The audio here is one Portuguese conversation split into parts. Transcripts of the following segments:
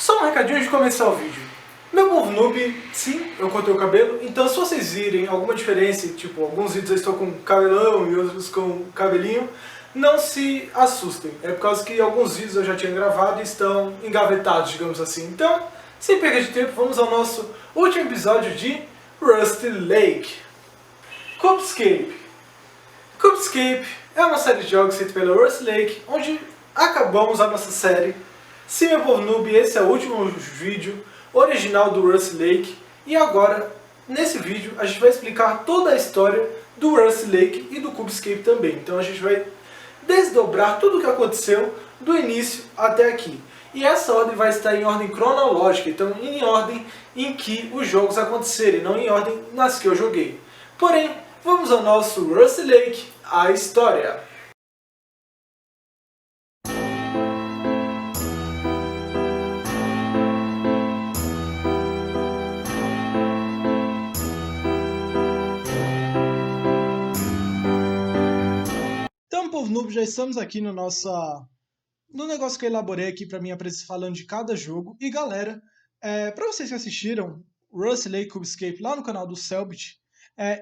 Só um recadinho antes de começar o vídeo. Meu povo noob, sim, eu cortei o cabelo, então se vocês virem alguma diferença, tipo, alguns vídeos eu estou com cabelão e outros com cabelinho, não se assustem. É por causa que alguns vídeos eu já tinha gravado e estão engavetados, digamos assim. Então, sem perda de tempo, vamos ao nosso último episódio de Rusty Lake. Cubescape. Cubescape é uma série de jogos feita pela Rusty Lake, onde acabamos a nossa série. Sim, meu povo noob, esse é o último vídeo original do Rusty Lake. E agora, nesse vídeo, a gente vai explicar toda a história do Rusty Lake e do Cubescape também. Então a gente vai desdobrar tudo o que aconteceu do início até aqui. E essa ordem vai estar em ordem cronológica, então em ordem em que os jogos acontecerem, não em ordem nas que eu joguei. Porém, vamos ao nosso Rusty Lake, a história. Então, povo noob, já estamos aqui no negócio que eu elaborei aqui para mim, falando de cada jogo. E galera, para vocês que assistiram Rusty Lake Cubescape lá no canal do Selbit,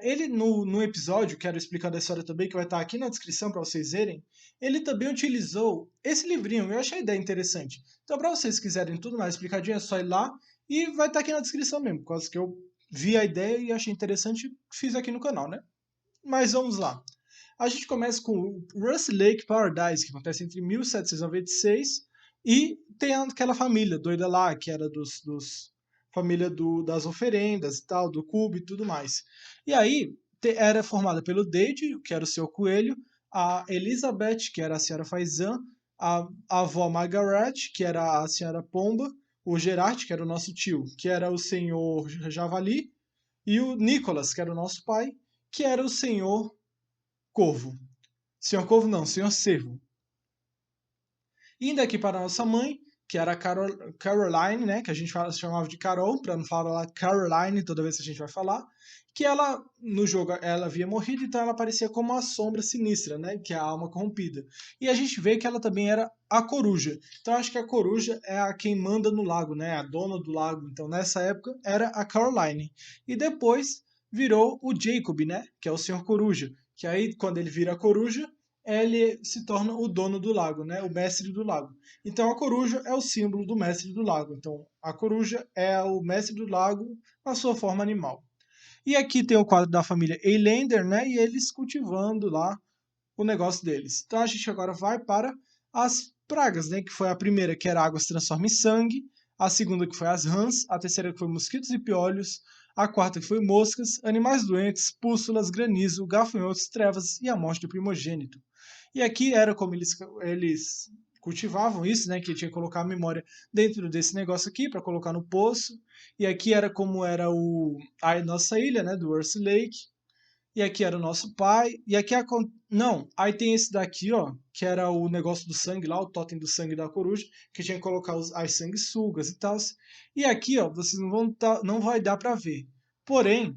ele no episódio, quero explicar da história também, que vai estar aqui na descrição para vocês verem, ele também utilizou esse livrinho, eu achei a ideia interessante. Então, para vocês quiserem tudo mais explicadinho, é só ir lá e vai estar aqui na descrição mesmo, por causa que eu vi a ideia e achei interessante, fiz aqui no canal, né? Mas vamos lá. A gente começa com o Rusty Lake Paradise, que acontece entre 1796 e tem aquela família doida lá, que era família das oferendas e tal, do cubo e tudo mais. E aí era formada pelo Dade, que era o seu coelho, a Elizabeth, que era a senhora Faizan, a avó Margaret, que era a senhora Pomba, o Gerard, que era o nosso tio, que era o senhor Javali, e o Nicholas, que era o nosso pai, que era o senhor Corvo. Senhor Corvo não, senhor Cervo. Indo aqui para a nossa mãe, que era a Caroline, né, que a gente chamava de Carol, para não falar Caroline toda vez que a gente vai falar, que ela, no jogo, ela havia morrido, então ela aparecia como uma sombra sinistra, né, que é a alma corrompida. E a gente vê que ela também era a coruja. Então acho que a coruja é a quem manda no lago, né, a dona do lago. Então nessa época era a Caroline. E depois virou o Jacob, né, que é o senhor coruja. Que aí, quando ele vira a coruja, ele se torna o dono do lago, né? O mestre do lago. Então a coruja é o símbolo do mestre do lago. Então a coruja é o mestre do lago na sua forma animal. E aqui tem o quadro da família Eilander, né? E eles cultivando lá o negócio deles. Então a gente agora vai para as pragas, né? Que foi a primeira, que era água se transforma em sangue. A segunda, que foi as rãs. A terceira, que foi mosquitos e piolhos. A quarta, que foi moscas, animais doentes, pústulas, granizo, gafanhotos, trevas e a morte do primogênito. E aqui era como eles cultivavam isso, né? Que tinha que colocar a memória dentro desse negócio aqui para colocar no poço. E aqui era como era a nossa ilha, né? Do Rusty Lake. E aqui era o nosso pai. E aqui não, aí tem esse daqui, ó, que era o negócio do sangue lá, o totem do sangue da coruja, que tinha que colocar as sanguessugas e tal. E aqui, ó, vocês não vai dar para ver. Porém,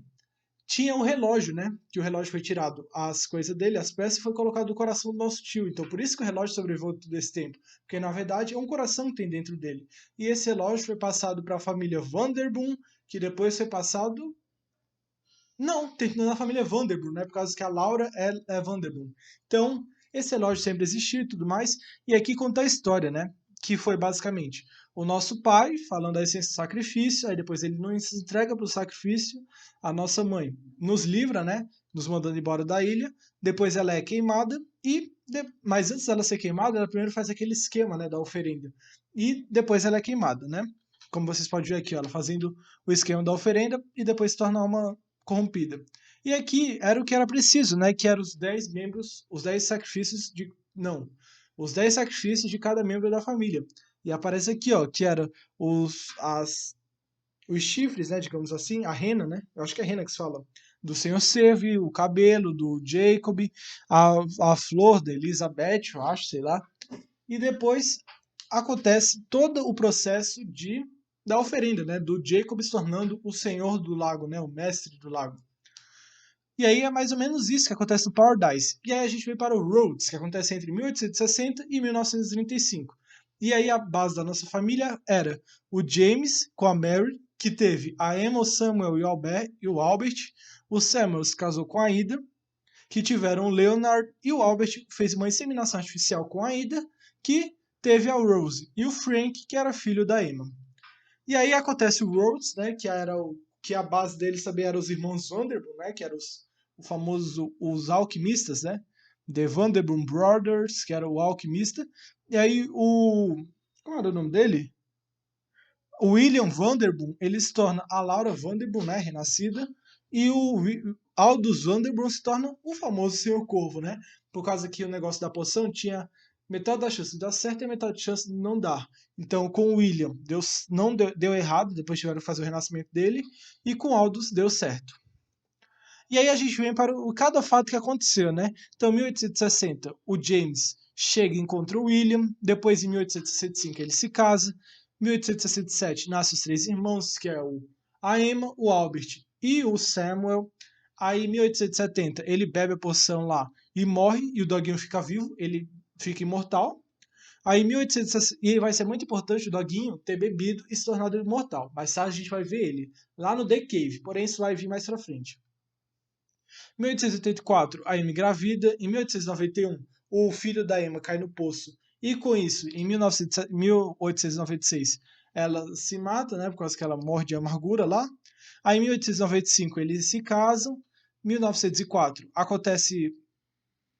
tinha o relógio, né? Que o relógio foi tirado as coisas dele, as peças, e foi colocado no coração do nosso tio. Então, por isso que o relógio sobreviveu todo esse tempo. Porque, na verdade, é um coração que tem dentro dele. E esse relógio foi passado para a família Vanderboom, que depois foi passado... Não, terminou na família Vanderboom, né? Por causa que a Laura é Vanderboom. Então, esse relógio sempre existiu e tudo mais. E aqui conta a história, né? Que foi basicamente o nosso pai falando da essência do sacrifício, aí depois ele nos entrega para o sacrifício, a nossa mãe nos livra, né? Nos mandando embora da ilha, depois ela é queimada, mas antes dela ser queimada, ela primeiro faz aquele esquema, né? Da oferenda. E depois ela é queimada, né? Como vocês podem ver aqui, ó, ela fazendo o esquema da oferenda e depois se torna uma corrompida. E aqui era o que era preciso, né? Que eram os 10 membros, os 10 sacrifícios de... Não, os 10 sacrifícios de cada membro da família. E aparece aqui, ó, que era os chifres, né, digamos assim, a rena, né? Eu acho que é a rena que se fala. Do senhor Serve, o cabelo do Jacob, a flor da Elizabeth, eu acho, sei lá. E depois acontece todo o processo da oferenda, né? Do Jacob se tornando o senhor do lago, né? O mestre do lago. E aí é mais ou menos isso que acontece no Paradise. E aí a gente vem para o Rhodes, que acontece entre 1860 e 1935. E aí a base da nossa família era o James com a Mary, que teve a Emma, o Samuel e o Albert. O Samuel se casou com a Ida, que tiveram o Leonard, e o Albert fez uma inseminação artificial com a Ida, que teve a Rose, e o Frank, que era filho da Emma. E aí acontece o Rhodes, né, que a base deles também eram os irmãos Vanderbilt, né, que eram o famoso os alquimistas, né, The Vanderbilt Brothers, que era o alquimista. E aí como era o nome dele? O William Vanderbilt, ele se torna a Laura Vanderbilt, né, renascida, e Aldous Vanderbilt se torna o famoso Senhor Corvo, né? Por causa que o negócio da poção tinha metade da chance de dar certo e metade da chance de não dar. Então, com o William, não deu errado, depois tiveram que fazer o renascimento dele, e com Aldous deu certo. E aí a gente vem para cada fato que aconteceu, né? Então, em 1860, o James chega e encontra o William. Depois, em 1865, ele se casa. Em 1867, nascem os três irmãos, que é a Emma, o Albert e o Samuel. Aí, em 1870, ele bebe a poção lá e morre, e o doguinho fica vivo, ele fica imortal. Aí, em 1860, e vai ser muito importante o doguinho ter bebido e se tornado imortal. Mais tarde a gente vai ver ele lá no The Cave, porém isso vai vir mais pra frente. Em 1884, a Emma engravida. Em 1891, o filho da Emma cai no poço. E com isso, em 1896, ela se mata, né, por causa que ela morre de amargura lá. Aí em 1895 eles se casam. Em 1904 acontece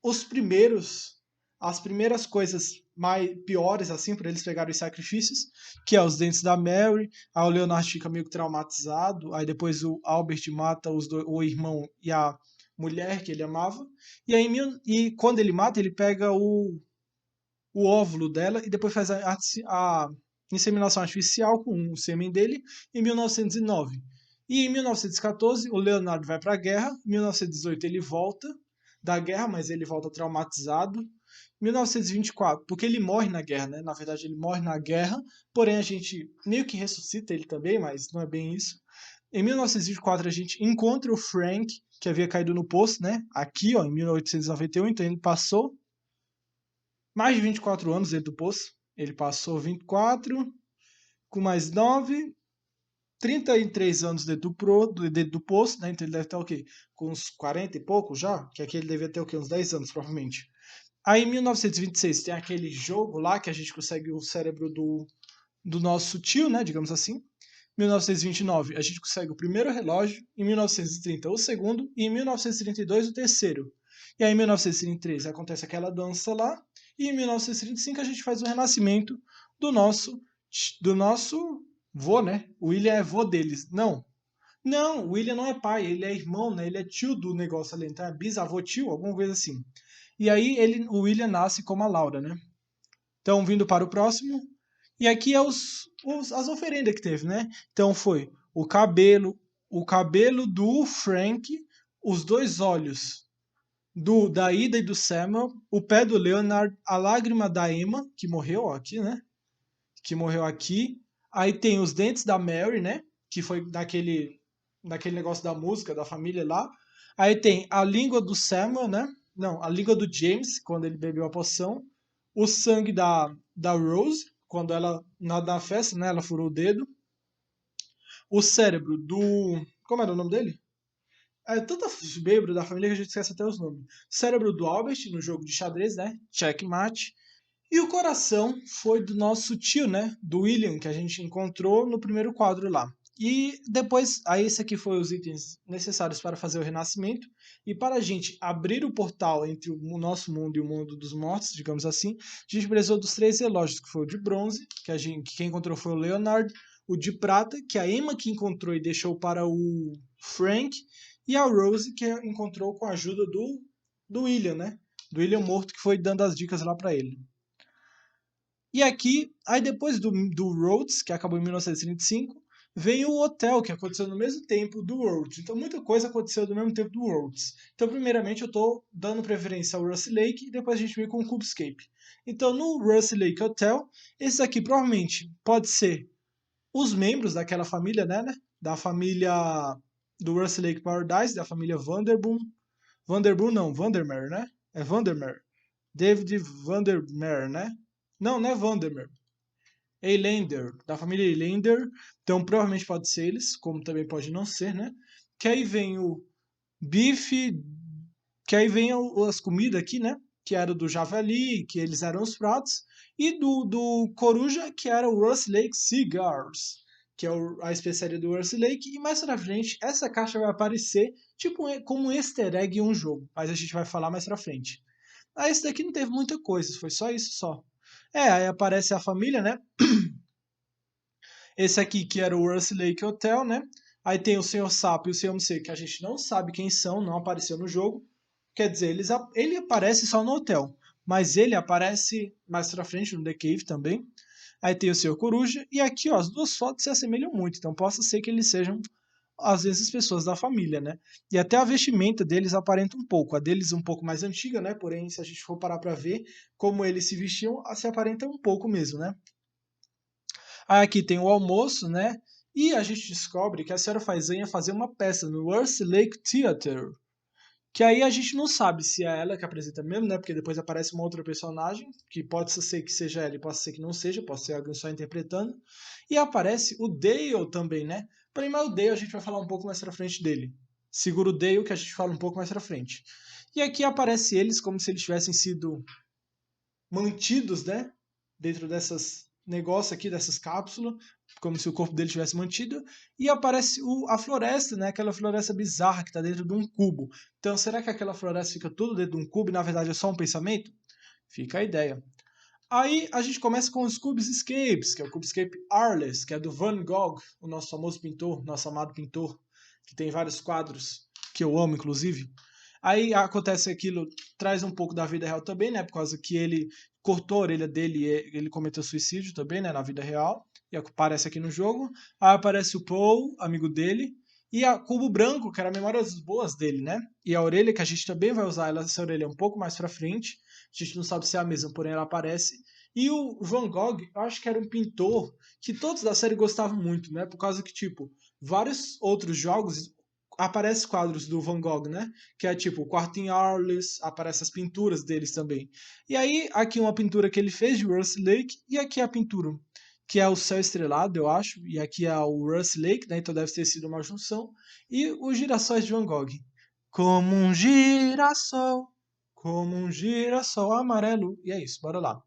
os primeiros, as primeiras coisas mais piores assim para eles pegarem os sacrifícios, que é os dentes da Mary. Aí o Leonard fica meio traumatizado. Aí depois o Albert mata o irmão e a mulher que ele amava. E aí e quando ele mata, ele pega o óvulo dela e depois faz a inseminação artificial com o sêmen dele em 1909. E em 1914, o Leonardo vai para a guerra. Em 1918, ele volta da guerra, mas ele volta traumatizado. Em 1924, porque ele morre na guerra, né? Na verdade, ele morre na guerra, porém a gente meio que ressuscita ele também, mas não é bem isso. Em 1924, a gente encontra o Frank, que havia caído no poço, né? Aqui, ó, em 1891, então ele passou mais de 24 anos dentro do poço. Ele passou 24, com mais 9, 33 anos dentro do poço, né? Então ele deve estar o quê? Com uns 40 e pouco já? Que aqui ele devia ter o quê? Uns 10 anos, provavelmente. Aí em 1926 tem aquele jogo lá que a gente consegue o cérebro do nosso tio, né? Digamos assim. Em 1929 a gente consegue o primeiro relógio, em 1930 o segundo e em 1932 o terceiro. E aí em 1933 acontece aquela dança lá e em 1935 a gente faz o renascimento do nosso vô, né? O William é vô deles. Não, o William não é pai, ele é irmão, né? Ele é tio do negócio ali, então é bisavô tio, alguma coisa assim. E aí o William nasce como a Laura, né? Então, vindo para o próximo. E aqui é as oferendas que teve, né? Então foi o cabelo do Frank, os dois olhos da Ida e do Samuel, o pé do Leonard, a lágrima da Emma, que morreu ó, aqui, né? Que morreu aqui. Aí tem os dentes da Mary, né? Que foi daquele negócio da música, da família lá. Aí tem a língua do Samuel, né? Não, a língua do James, quando ele bebeu a poção. O sangue da Rose, quando ela, na festa, né? Ela furou o dedo. O cérebro do... Como era o nome dele? É tanta membro da família que a gente esquece até os nomes. Cérebro do Albert, no jogo de xadrez, né? Checkmate. E o coração foi do nosso tio, né? Do William, que a gente encontrou no primeiro quadro lá. E depois, aí esse aqui foi os itens necessários para fazer o renascimento. E para a gente abrir o portal entre o nosso mundo e o mundo dos mortos, digamos assim, a gente precisou dos 3 relógios, que foi o de bronze, que quem encontrou foi o Leonard, o de prata, que a Emma que encontrou e deixou para o Frank, e a Rose, que encontrou com a ajuda do William, né? Do William morto, que foi dando as dicas lá para ele. E aqui, aí depois do Rhodes, que acabou em 1935, vem o Hotel, que aconteceu no mesmo tempo do Rhodes. Então muita coisa aconteceu no mesmo tempo do Rhodes. Então primeiramente eu estou dando preferência ao Russell Lake e depois a gente vem com o Cubescape. Então no Russell Lake Hotel, esse aqui provavelmente pode ser os membros daquela família, né? Da família do Russell Lake Paradise, da família Vanderboom. Vanderboom não, Vandermeer, né? É Vandermeer. David Vandermeer, né? Não é Vandermeer. Eilander, da família Eilander, então provavelmente pode ser eles, como também pode não ser, né? Que aí vem o bife, que aí vem as comidas aqui, né? Que era do javali, que eles eram os pratos, e do coruja, que era o Russ Lake Cigars, que é a especiaria do Russ Lake, e mais pra frente, essa caixa vai aparecer tipo como um easter egg em um jogo, mas a gente vai falar mais pra frente. Aí esse daqui não teve muita coisa, foi só isso só. Aí aparece a família, né? Esse aqui que era o Russ Lake Hotel, né? Aí tem o Senhor Sapo e o Senhor MC, que a gente não sabe quem são, não apareceu no jogo. Quer dizer, ele aparece só no hotel, mas ele aparece mais pra frente no The Cave também. Aí tem o Senhor Coruja, e aqui ó, as duas fotos se assemelham muito, então possa ser que eles sejam, às vezes, pessoas da família, né? E até a vestimenta deles aparenta um pouco, a deles um pouco mais antiga, né? Porém, se a gente for parar pra ver como eles se vestiam, se aparenta um pouco mesmo, né? Aí aqui tem o almoço, né? E a gente descobre que a senhora Faisan ia fazer uma peça no Russ Lake Theatre. Que aí a gente não sabe se é ela que apresenta mesmo, né? Porque depois aparece uma outra personagem, que pode ser que seja ela e pode ser que não seja, pode ser alguém só interpretando. E aparece o Dale também, né? Porém, mas o Dale a gente vai falar um pouco mais pra frente dele. Segura o Dale que a gente fala um pouco mais pra frente. E aqui aparece eles como se eles tivessem sido mantidos, né? Dentro dessas negócios aqui, dessas cápsulas, como se o corpo dele tivesse mantido, e aparece a floresta, né? Aquela floresta bizarra que está dentro de um cubo. Então, será que aquela floresta fica tudo dentro de um cubo e na verdade é só um pensamento? Fica a ideia. Aí a gente começa com os Cubescapes, que é o Cubescape Arles, que é do Van Gogh, o nosso famoso pintor, nosso amado pintor, que tem vários quadros que eu amo, inclusive. Aí acontece aquilo, traz um pouco da vida real também, né? Por causa que ele cortou a orelha dele e ele cometeu suicídio também, né? Na vida real. E aparece aqui no jogo. Aí aparece o Paul, amigo dele. E a Cubo Branco, que era a memórias boas dele, né? E a orelha, que a gente também vai usar essa orelha um pouco mais pra frente. A gente não sabe se é a mesma, porém ela aparece. E o Van Gogh, eu acho que era um pintor que todos da série gostavam muito, né? Por causa que, tipo, vários outros jogos aparecem quadros do Van Gogh, né? Que é tipo o Quarto em Arles, aparecem as pinturas deles também. E aí, aqui uma pintura que ele fez de Russ Lake, e aqui a pintura que é o Céu Estrelado, eu acho, e aqui é o Russ Lake, né? Então deve ter sido uma junção. E os girassóis de Van Gogh. Como um girassol, como um girassol amarelo. E é isso, bora lá.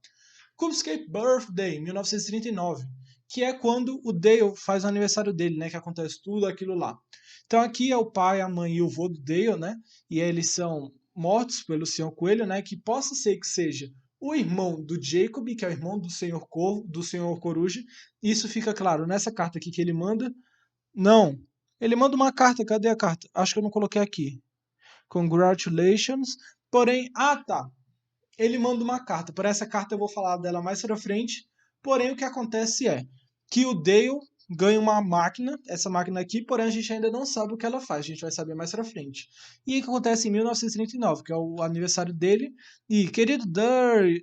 Cubescape Birthday, 1939, que é quando o Dale faz o aniversário dele, né? Que acontece tudo aquilo lá. Então aqui é o pai, a mãe e o vô do Dale, né? E eles são mortos pelo Senhor Coelho, né? Que possa ser que seja o irmão do Jacob, que é o irmão do Senhor Corvo, do Senhor Coruja. Isso fica claro nessa carta aqui que ele manda. Não, ele manda uma carta. Cadê a carta? Acho que eu não coloquei aqui. Congratulations. Porém, tá. Ele manda uma carta. Por essa carta eu vou falar dela mais pra frente. Porém, o que acontece é que o Dale ganha uma máquina, essa máquina aqui, porém a gente ainda não sabe o que ela faz, a gente vai saber mais pra frente. E o que acontece em 1939, que é o aniversário dele. E, querido Dale,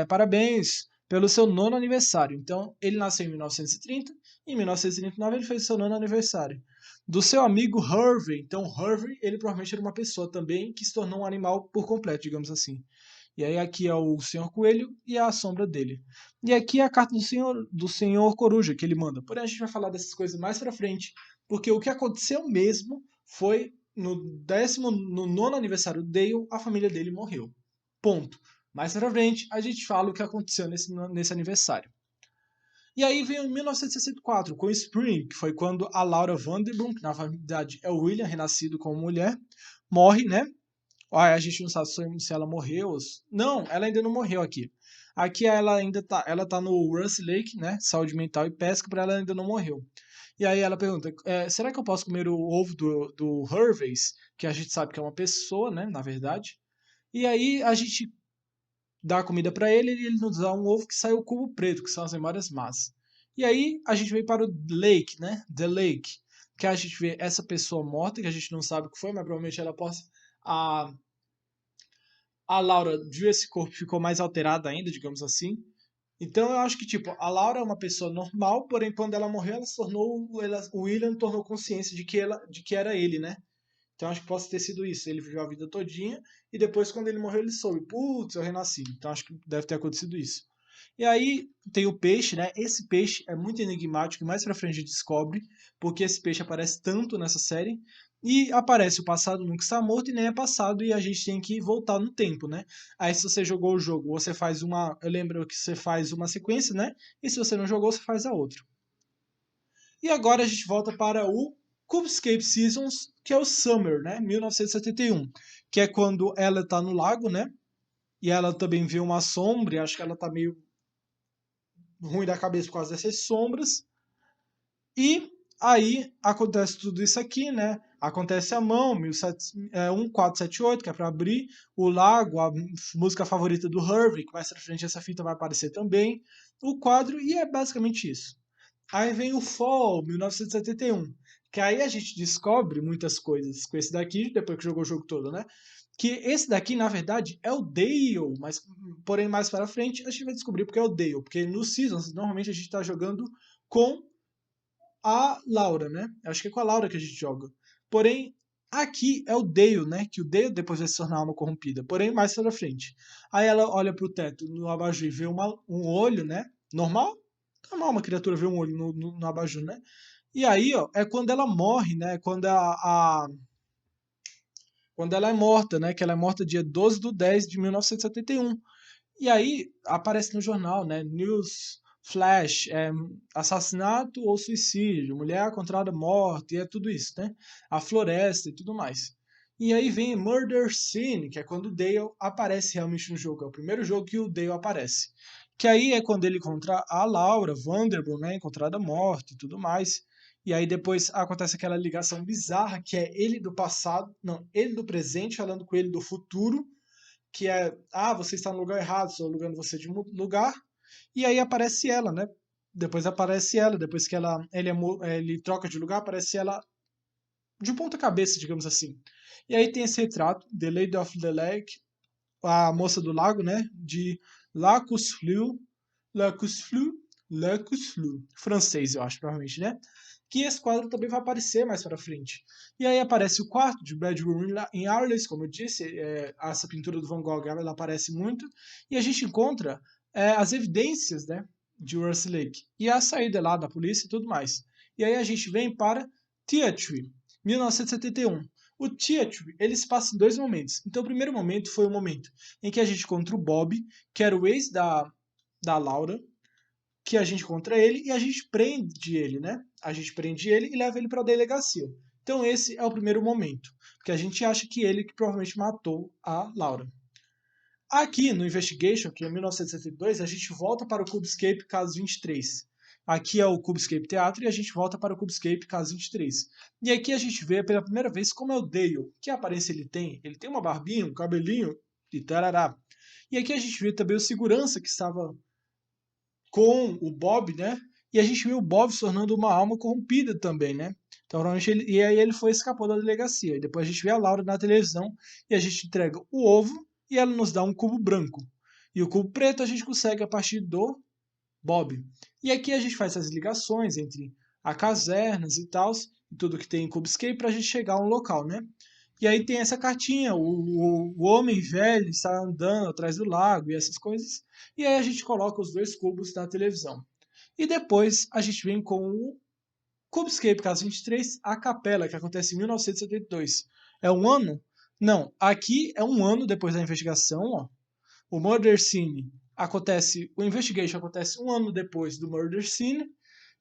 parabéns pelo seu nono aniversário. Então, ele nasceu em 1930, e em 1939 ele fez o seu nono aniversário do seu amigo Harvey. Então, Harvey, ele provavelmente era uma pessoa também que se tornou um animal por completo, digamos assim. E aí aqui é o Senhor Coelho e a sombra dele. E aqui é a carta do senhor Coruja que ele manda. Porém, a gente vai falar dessas coisas mais pra frente, porque o que aconteceu mesmo foi no nono aniversário do Dale, a família dele morreu. Ponto. Mais pra frente, a gente fala o que aconteceu nesse aniversário. E aí veio em 1964, com Spring, que foi quando a Laura Vanderbilt, que na verdade é o William, renascido como mulher, morre, né? A gente não sabe se ela morreu. Não, ela ainda não morreu aqui. Aqui ela ainda tá, ela tá no Russ Lake, né? Saúde mental e pesca, para ela ainda não morreu. E aí ela pergunta: será que eu posso comer o ovo do Hervey's? Que a gente sabe que é uma pessoa, né? Na verdade. E aí a gente dá a comida para ele e ele nos dá um ovo que sai o cubo preto, que são as memórias más. E aí a gente vem para o Lake, né? The Lake, que a gente vê essa pessoa morta, que a gente não sabe o que foi, mas provavelmente ela possa. A, a Laura viu esse corpo, ficou mais alterada ainda, digamos assim. Então eu acho que, tipo, a Laura é uma pessoa normal, porém quando ela morreu, ela se tornou. O William tornou consciência de que era ele, né? Então acho que pode ter sido isso. Ele viveu a vida todinha e depois, quando ele morreu, ele soube: putz, eu renasci. Então acho que deve ter acontecido isso. E aí tem o peixe, né? Esse peixe é muito enigmático e mais pra frente a gente descobre porque esse peixe aparece tanto nessa série. E aparece o passado nunca está morto e nem é passado e a gente tem que voltar no tempo, né? Aí se você jogou o jogo, você faz uma... Eu lembro que você faz uma sequência, né? E se você não jogou, você faz a outra. E agora a gente volta para o Cubescape Seasons, que é o Summer, né? 1971. Que é quando ela tá no lago, né? E ela também vê uma sombra, e acho que ela tá meio ruim da cabeça por causa dessas sombras. E aí acontece tudo isso aqui, né? Acontece a mão, 1478, que é para abrir o lago, a música favorita do Harvey, que mais pra frente essa fita vai aparecer também, o quadro, e é basicamente isso. Aí vem o Fall, 1971, que aí a gente descobre muitas coisas com esse daqui, depois que jogou o jogo todo, né? Que esse daqui, na verdade, é o Dale, mas porém mais para frente a gente vai descobrir porque é o Dale, porque no Seasons normalmente a gente está jogando com a Laura, né? Acho que é com a Laura que a gente joga. Porém, aqui é o Dale, né? Que o Dale depois vai se tornar uma corrompida. Porém, mais pra frente. Aí ela olha pro teto no abajur e vê um olho, né? Normal? Normal uma criatura ver um olho no abajur, né? E aí, ó, é quando ela morre, né? Quando ela é morta, né? Que ela é morta dia 12 de 10 de 1971. E aí aparece no jornal, né? News Flash, assassinato ou suicídio, mulher encontrada morta, e é tudo isso, né? A floresta e tudo mais. E aí vem Murder Scene, que é quando o Dale aparece realmente no jogo. É o primeiro jogo que o Dale aparece. Que aí é quando ele encontra a Laura Vanderbilt, né? Encontrada morta e tudo mais. E aí depois acontece aquela ligação bizarra que é ele do passado, não, ele do presente falando com ele do futuro, que é, você está no lugar errado, estou alugando você de um lugar, e aí aparece ela, né? Depois aparece ela, depois que ele troca de lugar, aparece ela de ponta cabeça, digamos assim. E aí tem esse retrato, The Lady of the Lake, a moça do lago, né? De Lacus Fleu, Lacus Fleu, Lacus Fleu, francês, eu acho, provavelmente, né? Que esse quadro também vai aparecer mais para frente. E aí aparece o quarto de Bedroom em Arles, como eu disse, essa pintura do Van Gogh ela aparece muito, e a gente encontra as evidências, né, de Russell Lake, e a saída lá da polícia e tudo mais. E aí a gente vem para Theatre, 1971. O Theatre, ele se passa em dois momentos. Então o primeiro momento foi o momento em que a gente encontra o Bob, que era o ex da Laura, que a gente encontra ele e a gente prende ele, né? A gente prende ele e leva ele para a delegacia. Então esse é o primeiro momento, porque a gente acha que ele que provavelmente matou a Laura. Aqui no Investigation, que é 1962, a gente volta para o Cubescape caso 23. Aqui é o Cubescape Teatro e a gente volta para o Cubescape caso 23. E aqui a gente vê pela primeira vez como é o Dale. Que aparência ele tem? Ele tem uma barbinha, um cabelinho e tarará. E aqui a gente vê também o segurança que estava com o Bob, né? E a gente viu o Bob se tornando uma alma corrompida também, né? Então, provavelmente e aí ele foi escapou da delegacia. E depois a gente vê a Laura na televisão e a gente entrega o ovo e ela nos dá um cubo branco. E o cubo preto a gente consegue a partir do Bob. E aqui a gente faz as ligações entre a casernas e tal, e tudo que tem em Cubescape para a gente chegar a um local, né? E aí tem essa cartinha, o homem velho está andando atrás do lago e essas coisas. E aí a gente coloca os dois cubos na televisão. E depois a gente vem com o Cubescape caso 23, a capela, que acontece em 1972. É um ano? Não, aqui é um ano depois da investigação. Ó. O Murder Scene acontece, o Investigation acontece um ano depois do Murder Scene.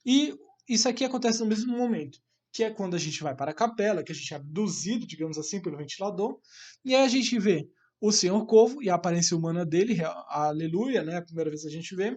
E isso aqui acontece no mesmo momento, que é quando a gente vai para a capela, que a gente é abduzido, digamos assim, pelo ventilador, e aí a gente vê o Senhor Corvo e a aparência humana dele, aleluia, né? A primeira vez que a gente vê.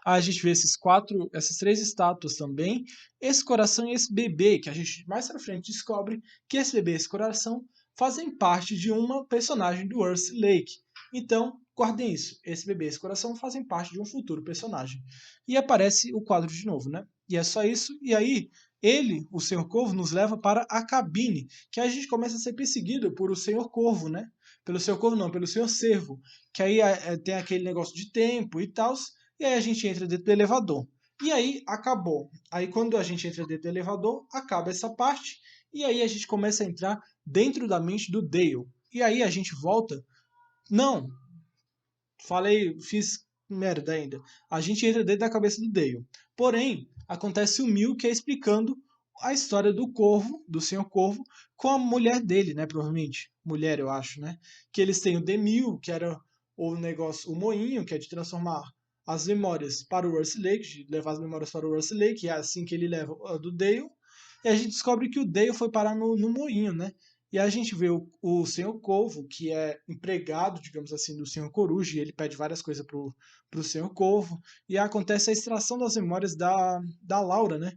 A gente vê essas três estátuas também, esse coração e esse bebê, que a gente mais pra frente descobre que esse bebê e esse coração fazem parte de uma personagem do Earth Lake. Então, guardem isso. Esse bebê e esse coração fazem parte de um futuro personagem. E aparece o quadro de novo, né? E é só isso. E aí, ele, o Senhor Corvo, nos leva para a cabine, que aí a gente começa a ser perseguido por o Senhor Corvo, né? Pelo Senhor Corvo não, pelo Senhor Cervo. Que aí tem aquele negócio de tempo e tal. E aí a gente entra dentro do elevador. E aí acabou. Aí quando a gente entra dentro do elevador, acaba essa parte. E aí a gente começa a entrar dentro da mente do Dale. E aí a gente volta. Não, falei, fiz merda ainda. A gente entra dentro da cabeça do Dale. Porém, acontece o Mil, que é explicando a história do Corvo, do Senhor Corvo, com a mulher dele, né? Provavelmente. Mulher, eu acho, né? Que eles têm o Demil, que era o negócio, o moinho, que é de transformar as memórias para o Russ Lake, de levar as memórias para o Russ Lake, e é assim que ele leva a do Dale. E a gente descobre que o Dale foi parar no moinho, né? E a gente vê o Senhor Corvo, que é empregado, digamos assim, do Senhor Coruja, e ele pede várias coisas pro Senhor Corvo, e acontece a extração das memórias da Laura, né?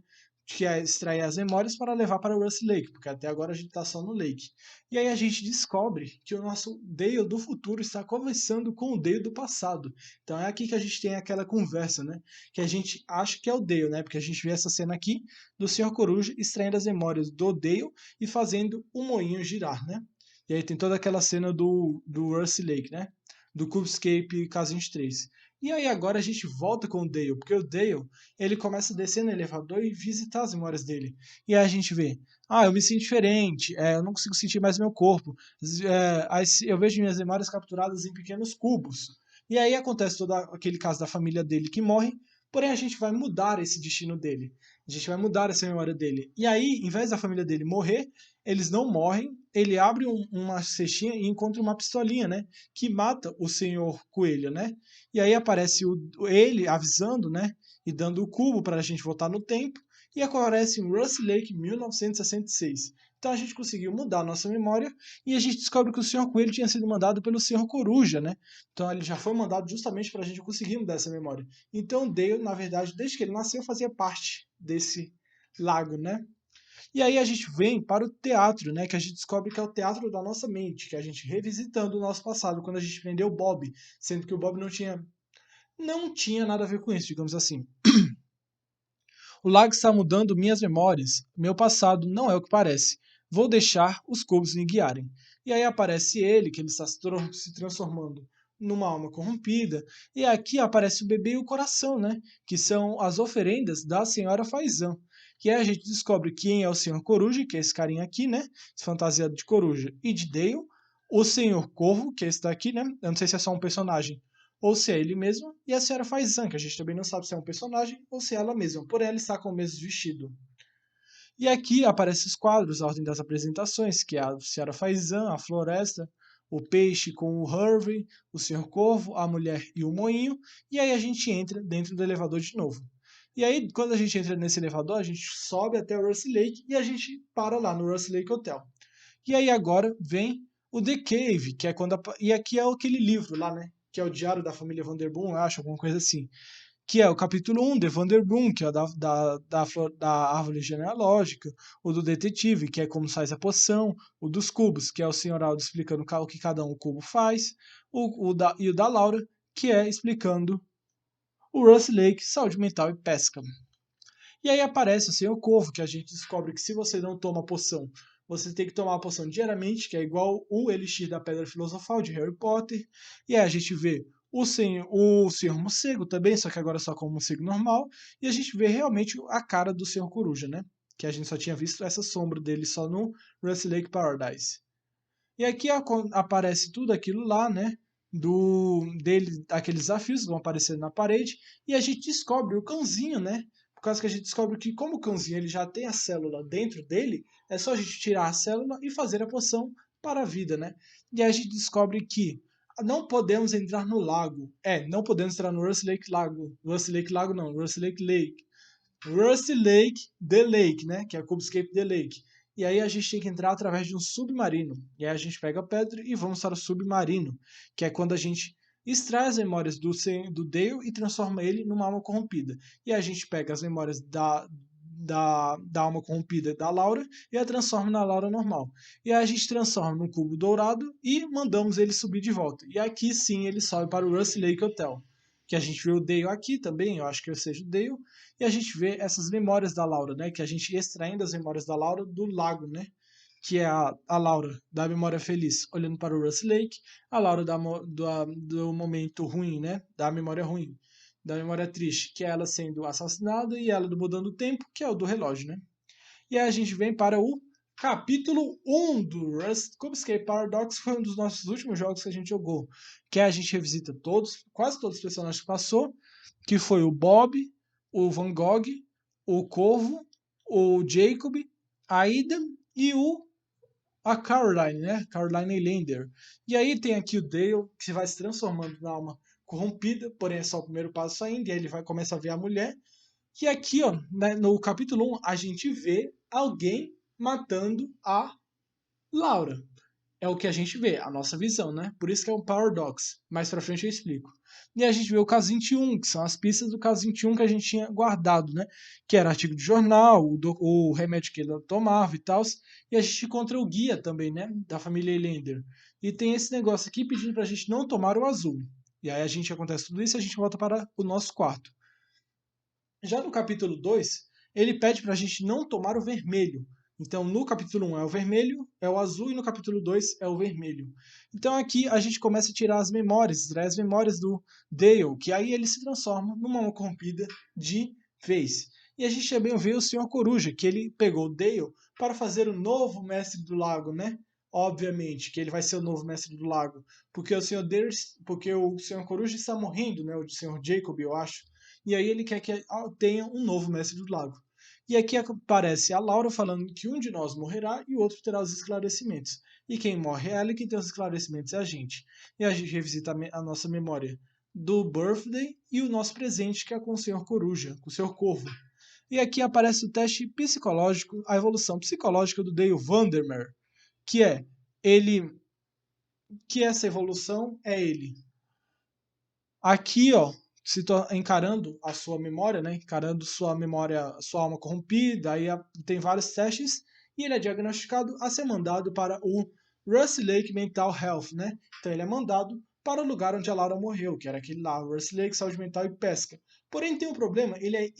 Que é extrair as memórias para levar para o Russ Lake, porque até agora a gente está só no Lake. E aí a gente descobre que o nosso Dale do futuro está conversando com o Dale do passado. Então é aqui que a gente tem aquela conversa, né? Que a gente acha que é o Dale, né? Porque a gente vê essa cena aqui do Senhor Coruja extraindo as memórias do Dale e fazendo o moinho girar, né? E aí tem toda aquela cena do Russ Lake, né? Do Cubescape Caso 23. E aí agora a gente volta com o Dale, porque o Dale, ele começa a descer no elevador e visitar as memórias dele. E aí a gente vê, eu me sinto diferente, eu não consigo sentir mais meu corpo, eu vejo minhas memórias capturadas em pequenos cubos. E aí acontece todo aquele caso da família dele que morre, porém a gente vai mudar esse destino dele. A gente vai mudar essa memória dele. E aí, em vez da família dele morrer, eles não morrem, ele abre uma cestinha e encontra uma pistolinha, né? Que mata o senhor Coelho, né? E aí aparece ele avisando, né? E dando o cubo para a gente voltar no tempo. E aparece em Russ Lake 1966. Então a gente conseguiu mudar a nossa memória e a gente descobre que o Senhor Coelho tinha sido mandado pelo Senhor Coruja, né? Então ele já foi mandado justamente para a gente conseguir mudar essa memória. Então Dale, na verdade, desde que ele nasceu, fazia parte desse lago, né? E aí a gente vem para o teatro, né? Que a gente descobre que é o teatro da nossa mente, que é a gente revisitando o nosso passado, quando a gente prendeu o Bob, sendo que o Bob não tinha nada a ver com isso, digamos assim. O lago está mudando minhas memórias. Meu passado não é o que parece. Vou deixar os cubos me guiarem. E aí aparece ele, que ele está se transformando numa alma corrompida. E aqui aparece o bebê e o coração, né? Que são as oferendas da senhora Faizan. E aí a gente descobre quem é o senhor Coruja, que é esse carinha aqui, né? Fantasiado de coruja e de Dale. O senhor Corvo, que é esse daqui, né? Eu não sei se é só um personagem ou se é ele mesmo, e a senhora Faizan, que a gente também não sabe se é um personagem ou se é ela mesma, porém ela está com o mesmo vestido. E aqui aparecem os quadros, a ordem das apresentações, que é a senhora Faizan, a floresta, o peixe com o Harvey, o senhor Corvo, a mulher e o moinho, e aí a gente entra dentro do elevador de novo. E aí, quando a gente entra nesse elevador, a gente sobe até o Russ Lake e a gente para lá no Russ Lake Hotel. E aí agora vem o The Cave, que é quando. E aqui é aquele livro lá, né? Que é o Diário da Família Vanderboom, eu acho, alguma coisa assim. Que é o capítulo 1, The Vanderboom, que é da árvore genealógica, o do detetive, que é como faz a poção, o dos cubos, que é o senhor Aldo explicando o que cada um cubo faz, e o da Laura, que é explicando o Russ Lake, saúde mental e pesca. E aí aparece o Senhor Corvo, que a gente descobre que se você não toma a poção, você tem que tomar a poção diariamente, que é igual o Elixir da Pedra Filosofal de Harry Potter. E aí a gente vê o Senhor Morcego também, só que agora só com o morcego normal. E a gente vê realmente a cara do Senhor Coruja, né? Que a gente só tinha visto essa sombra dele só no Russ Lake Paradise. E aqui aparece tudo aquilo lá, né? Aqueles desafios que vão aparecendo na parede. E a gente descobre o cãozinho, né? Por causa que a gente descobre que, como o cãozinho ele já tem a célula dentro dele, é só a gente tirar a célula e fazer a poção para a vida, né? E aí a gente descobre que não podemos entrar no lago. Não podemos entrar no Russ Lake Lago. Russ Lake Lago não, Russ Lake Lake. Russ Lake The Lake, né? Que é Cubescape The Lake. E aí a gente tem que entrar através de um submarino. E aí a gente pega a pedra e vamos para o submarino, que é quando a gente extrai as memórias do Dale e transforma ele numa alma corrompida. E a gente pega as memórias da alma corrompida da Laura e a transforma na Laura normal. E aí a gente transforma num cubo dourado e mandamos ele subir de volta. E aqui sim ele sobe para o Russ Lake Hotel. Que a gente vê o Dale aqui também, eu acho que eu seja o Dale, e a gente vê essas memórias da Laura, né? Que a gente extraindo as memórias da Laura do lago, né? Que é a Laura da memória feliz olhando para o Russ Lake, a Laura do momento ruim, né? Da memória ruim, da memória triste, que é ela sendo assassinada, e ela do mudando o tempo, que é o do relógio, né? E aí a gente vem para o capítulo 1 do Rust Cubescape Paradox foi um dos nossos últimos jogos que a gente jogou, que a gente revisita quase todos os personagens que passou, que foi o Bob, o Van Gogh, o Corvo, o Jacob, a Ida e a Caroline, né? Caroline Lander. E aí tem aqui o Dale, que vai se transformando na alma corrompida, porém é só o primeiro passo ainda, e aí ele vai começar a ver a mulher. E aqui, ó, né, no capítulo 1, a gente vê alguém matando a Laura. É o que a gente vê, a nossa visão, né? Por isso que é um paradox. Mais pra frente eu explico. E a gente vê o caso 21, que são as pistas do caso 21 que a gente tinha guardado, né? Que era artigo de jornal, o remédio que ela tomava e tal. E a gente encontra o guia também, né? Da família Elender. E tem esse negócio aqui pedindo pra gente não tomar o azul. E aí a gente acontece tudo isso e a gente volta para o nosso quarto. Já no capítulo 2, ele pede pra gente não tomar o vermelho. Então, no capítulo 1 é o vermelho, é o azul, e no capítulo 2 é o vermelho. Então, aqui a gente começa a tirar as memórias, extrair as memórias do Dale, que aí ele se transforma numa alma corrompida de vez. E a gente também vê o Sr. Coruja, que ele pegou o Dale para fazer o novo Mestre do Lago, né? Obviamente que ele vai ser o novo Mestre do Lago, porque o Sr. Coruja está morrendo, né? O Sr. Jacob, eu acho. E aí ele quer que tenha um novo Mestre do Lago. E aqui aparece a Laura falando que um de nós morrerá e o outro terá os esclarecimentos. E quem morre é ela e quem tem os esclarecimentos é a gente. E a gente revisita a nossa memória do birthday e o nosso presente, que é com o Sr. Coruja, com o Sr. Corvo. E aqui aparece o teste psicológico, a evolução psicológica do Dale Vandermeer, que é ele, que essa evolução é ele. Aqui, ó, encarando a sua memória, né? Encarando sua memória, sua alma corrompida, aí tem vários testes e ele é diagnosticado a ser mandado para o Rust Lake Mental Health, né? Então ele é mandado para o lugar onde a Laura morreu, que era aquele lá, Rust Lake Saúde Mental e Pesca. Porém tem um problema, ele é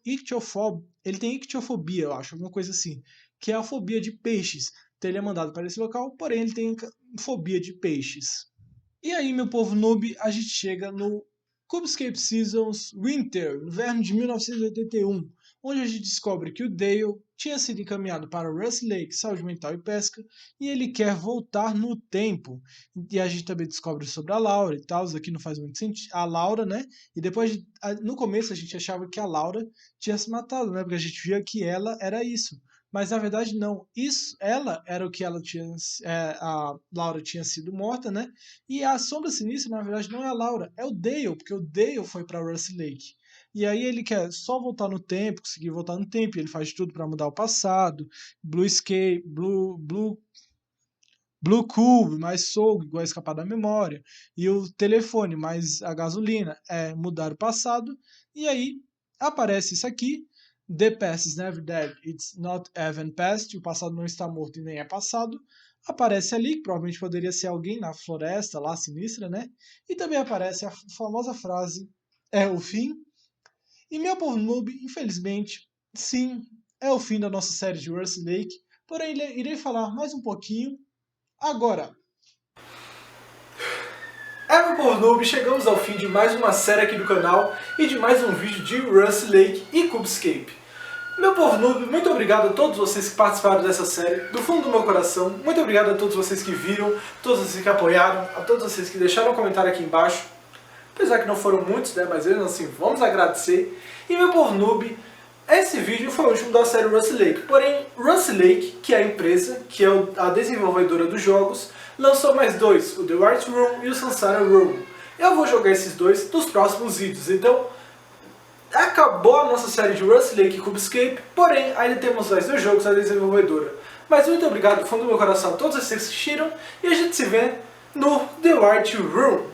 ictiofóbico, ele tem ictiofobia, eu acho, alguma coisa assim, que é a fobia de peixes. Então ele é mandado para esse local, porém ele tem fobia de peixes. E aí, meu povo noob, a gente chega no Cubescape Seasons Winter, inverno de 1981, onde a gente descobre que o Dale tinha sido encaminhado para Rust Lake, Saúde Mental e Pesca, e ele quer voltar no tempo. E a gente também descobre sobre a Laura e tal, isso aqui não faz muito sentido. A Laura, né? E depois, no começo, a gente achava que a Laura tinha se matado, né? Porque a gente via que ela era isso. Mas na verdade não, ela era o que ela tinha, a Laura tinha sido morta, né? E a sombra sinistra na verdade não é a Laura, é o Dale, porque o Dale foi para Rust Lake. E aí ele quer só voltar no tempo, conseguir voltar no tempo, e ele faz tudo para mudar o passado, Blue Cube, mais Soul, igual a escapar da memória, e o telefone, mais a gasolina, é mudar o passado, e aí aparece isso aqui. The past is never dead, it's not even past. O passado não está morto e nem é passado. Aparece ali, que provavelmente poderia ser alguém na floresta lá, sinistra, né? E também aparece a famosa frase, é o fim. E meu povo noob, infelizmente, sim, é o fim da nossa série de Rust Lake. Porém, irei falar mais um pouquinho agora. Meu povo noob, chegamos ao fim de mais uma série aqui do canal e de mais um vídeo de Rust Lake e Cubescape. Meu povo noob, muito obrigado a todos vocês que participaram dessa série, do fundo do meu coração. Muito obrigado a todos vocês que viram, todos vocês que apoiaram, a todos vocês que deixaram um comentário aqui embaixo. Apesar que não foram muitos, né, mas mesmo assim, vamos agradecer. E meu povo noob, esse vídeo foi o último da série Rust Lake. Porém, Rust Lake, que é a empresa, que é a desenvolvedora dos jogos, lançou mais dois, o The White Room e o Sansara Room. Eu vou jogar esses dois nos próximos vídeos, então acabou a nossa série de Rust Lake e Cubescape, porém ainda temos mais dois jogos da desenvolvedora. Mas muito obrigado do fundo do meu coração a todos vocês que assistiram e a gente se vê no The White Room.